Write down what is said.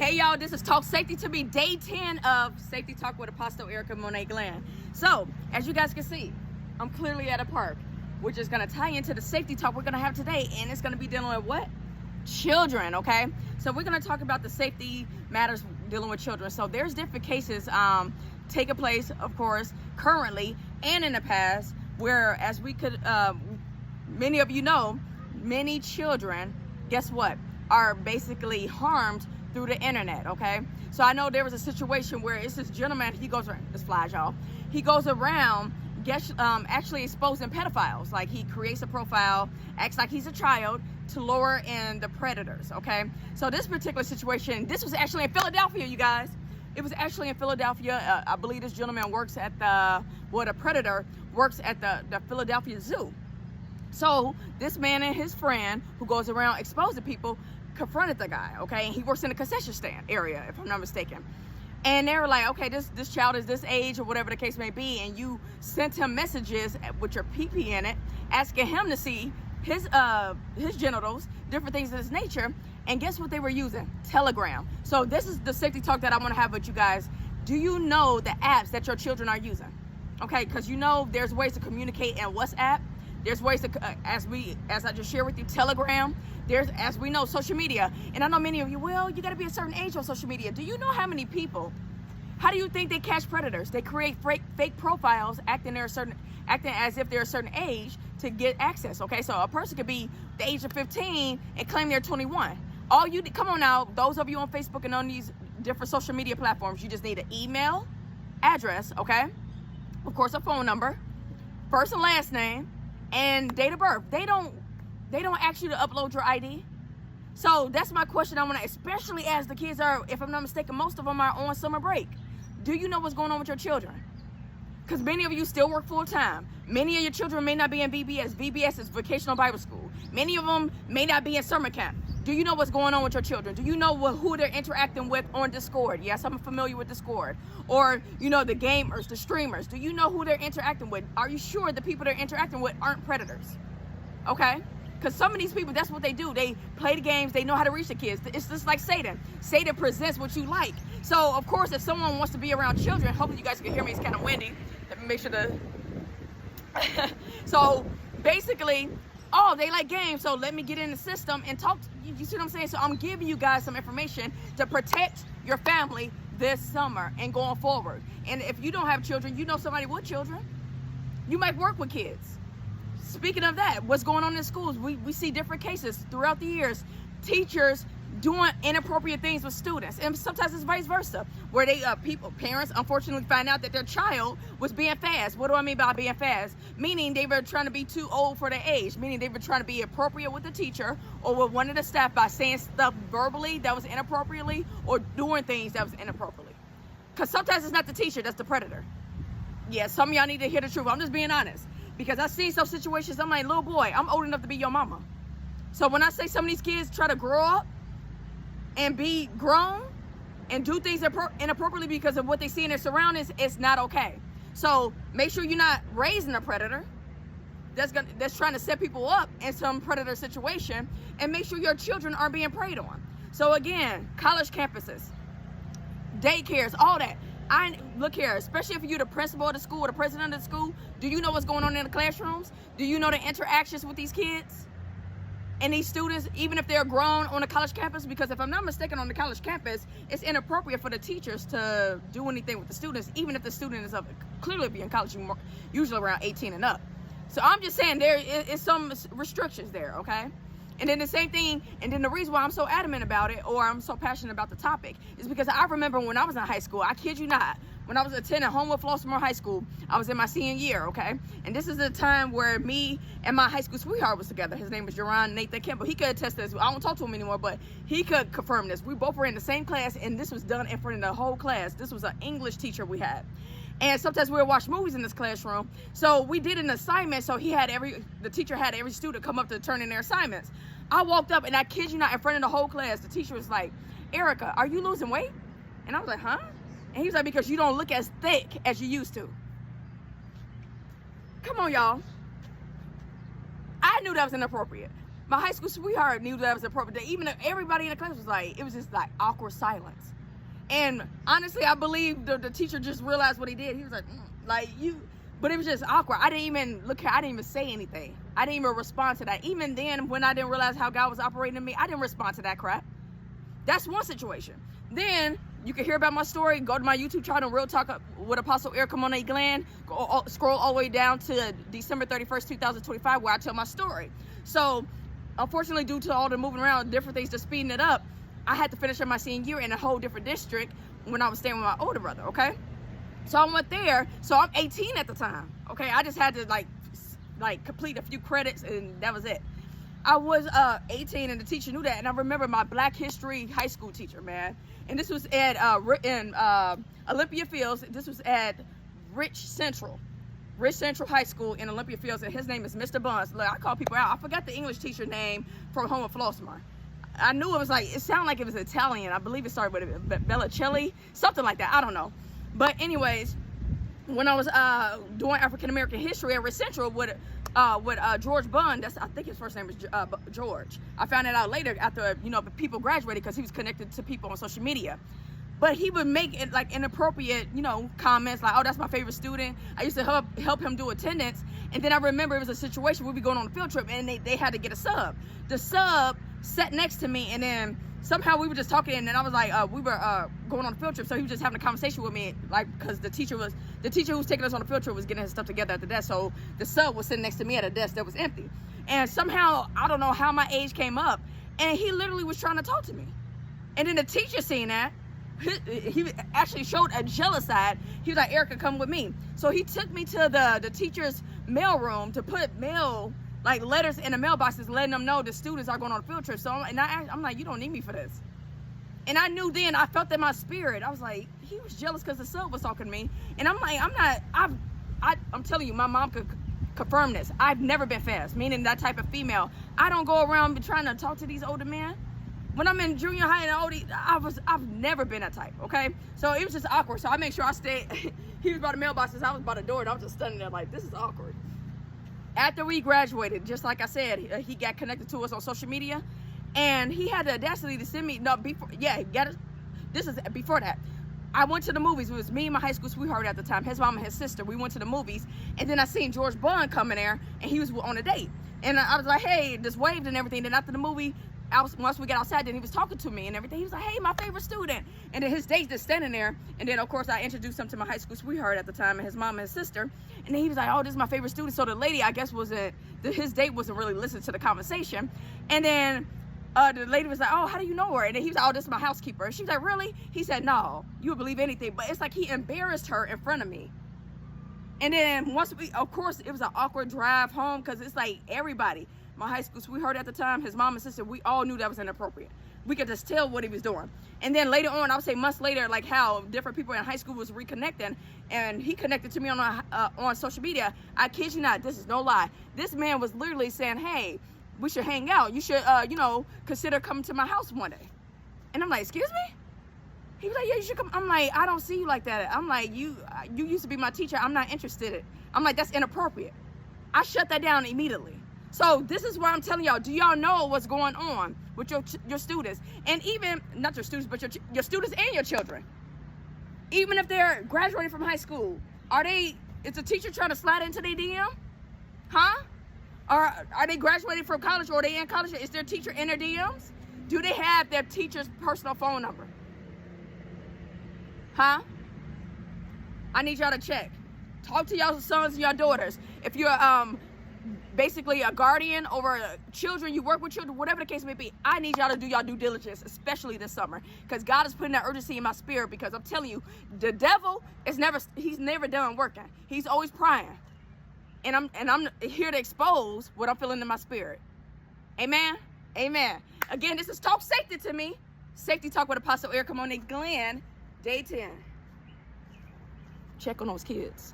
Hey y'all, this is Talk Safety to Me, day 10 of Safety Talk with Apostle Erica Monet Glenn. So, as you guys can see, I'm clearly at a park, which is going to tie into the safety talk we're going to have today, and it's going to be dealing with what? Children, okay? So we're going to talk about the safety matters dealing with children. So there's different cases taking place, of course, currently and in the past, where, as we could, many of you know, many children, guess what, are basically harmed through the internet, okay? So I know there was a situation where it's this gentleman, he goes around, this flies, y'all. He goes around, actually exposing pedophiles. Like, he creates a profile, acts like he's a child to lure in the predators, okay? So this particular situation, this was actually in Philadelphia, you guys. It was actually in Philadelphia. I believe this gentleman works at the predator works at the Philadelphia Zoo. So this man and his friend, who goes around exposing people, confronted the guy, okay? And he works in the concession stand area, if I'm not mistaken. And they were like, okay, this child is this age, or whatever the case may be, and you sent him messages with your pee-pee in it, asking him to see his genitals, different things of this nature. And guess what they were using? Telegram. So this is the safety talk that I want to have with you guys. Do you know the apps that your children are using? Okay, because you know there's ways to communicate in WhatsApp. There's ways to, as I just shared with you, Telegram. There's, as we know, social media. And I know many of you, well, you got to be a certain age on social media. Do you know how many people, how do you think they catch predators? They create fake profiles acting as if they're a certain age to get access, okay? So a person could be the age of 15 and claim they're 21. Come on now, those of you on Facebook and on these different social media platforms, you just need an email, address, okay? Of course, a phone number, first and last name, and date of birth. They don't ask you to upload your ID. So that's my question I want to, especially as the kids are, if I'm not mistaken, most of them are on summer break. Do you know what's going on with your children? Because many of you still work full time. Many of your children may not be in VBS. VBS is Vocational Bible School. Many of them may not be in summer camp. Do you know what's going on with your children? Do you know who they're interacting with on Discord? Yes, I'm familiar with Discord. Or, you know, the gamers, the streamers. Do you know who they're interacting with? Are you sure the people they're interacting with aren't predators? Okay? Because some of these people, that's what they do. They play the games. They know how to reach the kids. It's just like Satan. Satan presents what you like. So, of course, if someone wants to be around children, hopefully you guys can hear me. It's kind of windy. Let me make sure to... So, basically, they like games. So, let me get in the system and talk. You see what I'm saying? So, I'm giving you guys some information to protect your family this summer and going forward. And if you don't have children, you know somebody with children. You might work with kids. Speaking of that, what's going on in schools? We see different cases throughout the years. Teachers doing inappropriate things with students, and sometimes it's vice versa, where parents unfortunately find out that their child was being fast. What do I mean by being fast? Meaning they were trying to be too old for their age. Meaning they were trying to be appropriate with the teacher or with one of the staff by saying stuff verbally that was inappropriately or doing things that was inappropriately. Because sometimes it's not the teacher, that's the predator. Yeah, some of y'all need to hear the truth. I'm just being honest. Because I've seen some situations, I'm like, little boy, I'm old enough to be your mama. So when I say some of these kids try to grow up and be grown and do things inappropriately because of what they see in their surroundings, it's not okay. So make sure you're not raising a predator that's trying to set people up in some predator situation, and make sure your children aren't being preyed on. So again, college campuses, daycares, all that. Look here, especially if you're the principal of the school or the president of the school, do you know what's going on in the classrooms? Do you know the interactions with these kids and these students, even if they're grown on a college campus? Because if I'm not mistaken, on the college campus, it's inappropriate for the teachers to do anything with the students, even if the student is clearly be in college, usually around 18 and up. So I'm just saying there is some restrictions there, okay? And then the same thing, and then the reason why I'm so adamant about it, or I'm so passionate about the topic, is because I remember when I was in high school, I kid you not, when I was attending Homewood Flossmoor High School, I was in my senior year, okay? And this is the time where me and my high school sweetheart was together. His name was Jerron Nathan Campbell. He could attest to this. I don't talk to him anymore, but he could confirm this. We both were in the same class, and this was done in front of the whole class. This was an English teacher we had. And sometimes we would watch movies in this classroom. So we did an assignment. So the teacher had every student come up to turn in their assignments. I walked up, and I kid you not, in front of the whole class, the teacher was like, "Erica, are you losing weight?" And I was like, "Huh?" And he was like, "Because you don't look as thick as you used to." Come on, y'all. I knew that was inappropriate. my high school sweetheart knew that was appropriate. Even everybody in the class was like, it was just like awkward silence. And honestly, I believe the teacher just realized what he did. He was like you, but it was just awkward. I didn't even I didn't even say anything. I didn't even respond to that. Even then, when I didn't realize how God was operating in me, I didn't respond to that crap. That's one situation. Then you can hear about my story. Go to my YouTube channel, Real Talk with Apostle Erica Monet Glenn. Scroll all the way down to December 31st, 2025, where I tell my story. So, unfortunately, due to all the moving around, different things, just speeding it up, I had to finish up my senior year in a whole different district when I was staying with my older brother, okay? So I went there. So I'm 18 at the time, okay? I just had to like complete a few credits, and that was it. I was 18, and the teacher knew that. And I remember my Black History high school teacher, man. And this was at Olympia Fields. This was at Rich Central High School in Olympia Fields, and his name is Mr. Buns. Look, I call people out. I forgot the English teacher name from Home of Flossmar. I knew it sounded like it was Italian. I believe it started with Bellicelli, something like that. I don't know. But anyways, when I was doing African American history at Rich Central with George Bunn, I think his first name is George. I found it out later after people graduated, because he was connected to people on social media. But he would make it like inappropriate, comments like, "Oh, that's my favorite student." I used to help him do attendance, and then I remember it was a situation we'd be going on a field trip, and they had to get a sub. The sub sat next to me, and then somehow we were just talking, and then I was like, we were going on a field trip, so he was just having a conversation with me, like, because the teacher who was taking us on the field trip was getting his stuff together at the desk, so the sub was sitting next to me at a desk that was empty. And somehow, I don't know how my age came up, and he literally was trying to talk to me. And then the teacher seen that, he actually showed a jealous side. He was like, "Erica, come with me." So he took me to the teacher's mail room to put mail, like letters in the mailboxes, letting them know the students are going on a field trip. So I'm like, "You don't need me for this." And I knew then, I felt in my spirit, I was like, he was jealous because the sub was talking to me. And I'm like, I'm telling you, my mom could confirm this. I've never been fast, meaning that type of female. I don't go around trying to talk to these older men. When I'm in junior high and oldie, I've never been that type, okay? So it was just awkward. So I made sure I stayed. He was by the mailboxes, I was by the door, and I was just standing there like, this is awkward. After we graduated, just like I said, he got connected to us on social media, and he had the audacity to send me, this is before that. I went to the movies. It was me and my high school sweetheart at the time, his mom and his sister. We went to the movies, and then I seen George Bunn coming there, and he was on a date. And I was like, hey, just waved and everything. Then after the movie, once we got outside, then he was talking to me and everything. He was like, "Hey, my favorite student." And then his date just standing there. And then, of course, I introduced him to my high school sweetheart at the time, and his mom and his sister. And then he was like, "Oh, this is my favorite student." So the lady, I guess, his date wasn't really listening to the conversation. And then the lady was like, "Oh, how do you know her?" And then he was like, "Oh, this is my housekeeper." And she was like, "Really?" He said, "No, you would believe anything." But it's like he embarrassed her in front of me. And then of course, it was an awkward drive home, because it's like everybody, my high school sweetheart at the time, his mom and sister, we all knew that was inappropriate. We could just tell what he was doing. And then later on, I would say months later, like how different people in high school was reconnecting, and he connected to me on social media. I kid you not, this is no lie. This man was literally saying, "Hey, we should hang out. You should, consider coming to my house one day." And I'm like, "Excuse me?" He was like, "Yeah, you should come." I'm like, "I don't see you like that." I'm like, you used to be my teacher. I'm not interested. I'm like, that's inappropriate. I shut that down immediately. So this is why I'm telling y'all, do y'all know what's going on with your students? And even, not your students, but your students and your children. Even if they're graduating from high school, is the teacher trying to slide into their DM? Huh? Or are they graduating from college, or are they in college? Is their teacher in their DMs? Do they have their teacher's personal phone number? Huh? I need y'all to check. Talk to y'all sons and y'all daughters. If you're basically a guardian over children, you work with children, whatever the case may be, I need y'all to do y'all due diligence, especially this summer, because God is putting that urgency in my spirit. Because I'm telling you, the devil he's never done working. He's always prying, and I'm here to expose what I'm feeling in my spirit. Amen. Amen. Again, this is Talk Safety to me. Safety Talk with Apostle Erica Monet Glenn, day 10. Check on those kids.